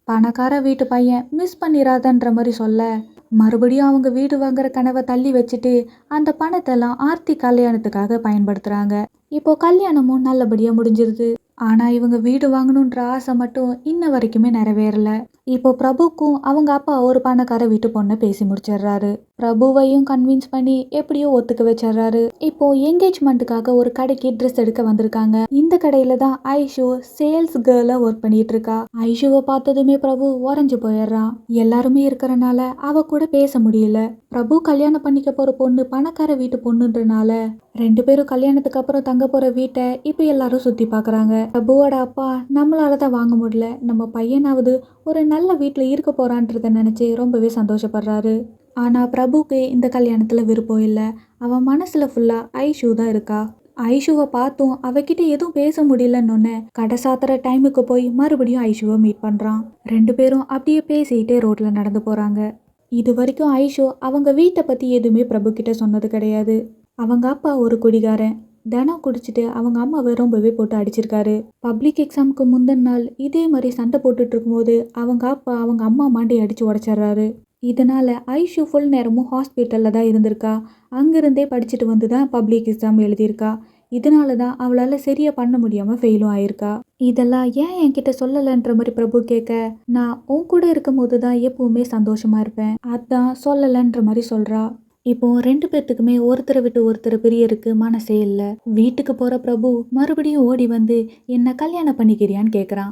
பணக்கார வீட்டு பையன் மிஸ் பண்ணிராதன்ற மாதிரி சொல்ல, மறுபடியும் அவங்க வீடு வாங்குற கனவை தள்ளி வச்சுட்டு அந்த பணத்தெல்லாம் ஆர்த்தி கல்யாணத்துக்காக பயன்படுத்துறாங்க. இப்போ கல்யாணமும் நல்லபடியா முடிஞ்சிருது. ஆனா இவங்க வீடு வாங்கணுன்ற ஆசை மட்டும் இன்ன வரைக்குமே நிறைவேறல. இப்போ பிரபுக்கும் அவங்க அப்பா ஒரு பணக்கார வீட்டு பொண்ணை பேசி முடிச்சிடுறாரு. பிரபுவையும் கன்வின்ஸ் பண்ணி எப்படியோ ஒத்துக்க வச்சிடுறாரு. இப்போ என்கேஜ்மெண்ட்டுக்காக ஒரு கடைக்கு ட்ரெஸ் எடுக்க வந்திருக்காங்க. இந்த கடையில தான் ஐஷு சேல்ஸ் கேர்லா ஒர்க் பண்ணிட்டு இருக்கா. ஐஷுவை பார்த்ததுமே பிரபு உறைஞ்சு போயிடுறான். எல்லாருமே இருக்கிறனால அவ கூட பேச முடியல. பிரபு கல்யாணம் பண்ணிக்க போற பொண்ணு பணக்கார வீட்டு பொண்ணுன்றனால 2 பேரும் கல்யாணத்துக்கு அப்புறம் தங்க போற வீட்டை இப்ப எல்லாரும் சுத்தி பாக்குறாங்க. பிரபுவோட அப்பா நம்மளால தான் வாங்க முடியல, நம்ம பையனாவது ஒரு நல்ல வீட்டுல இருக்க போறான்றத நினைச்சு ரொம்பவே சந்தோஷப்படுறாரு. ஆனா பிரபுக்கு இந்த கல்யாணத்துல விருப்பம் இல்லை. அவன் மனசுல ஃபுல்லா ஐஷு தான் இருக்கா. ஐஷுவை பார்த்தும் அவகிட்ட எதுவும் பேச முடியலன்னு கடை சாத்துற டைமுக்கு போய் மறுபடியும் ஐஷுவை மீட் பண்றான். 2 பேரும் அப்படியே பேசிக்கிட்டே ரோட்ல நடந்து போறாங்க. இது வரைக்கும் ஐஷு அவங்க வீட்டை பத்தி எதுவுமே பிரபு கிட்ட சொன்னது கிடையாது. அவங்க அப்பா ஒரு குடிகாரன். தினம் குடிச்சிட்டு அவங்க அம்மாவை ரொம்பவே போட்டு அடிச்சிருக்காரு. பப்ளிக் எக்ஸாமுக்கு முந்தின நாள் இதே மாதிரி சண்டை போட்டுட்டு இருக்கும்போது அவங்க அப்பா அவங்க அம்மா மாண்டி அடிச்சு உடைச்சிடுறாரு. இதனால ஐஷு ஃபுல் நேரமும் ஹாஸ்பிட்டலில் தான் இருந்திருக்கா. அங்கிருந்தே படிச்சுட்டு வந்து தான் பப்ளிக் எக்ஸாம் எழுதியிருக்கா. இதனால தான் அவளால் சரியாக பண்ண முடியாமல் ஃபெயிலும் ஆயிருக்கா. இதெல்லாம் ஏன் என்கிட்ட சொல்லலைன்ற மாதிரி பிரபு கேட்க, நான் உன் கூட இருக்கும் போது தான் எப்பவுமே சந்தோஷமா இருப்பேன், அதான் சொல்லலைன்ற மாதிரி சொல்றா. இப்போ 2 பேர்த்துக்குமே ஒருத்தரை விட்டு ஒருத்தர் பிரியருக்கு மனசே இல்லை. வீட்டுக்கு போற பிரபு மறுபடியும் ஓடி வந்து என்ன கல்யாணம் பண்ணிக்கிறியான்னு கேட்குறான்.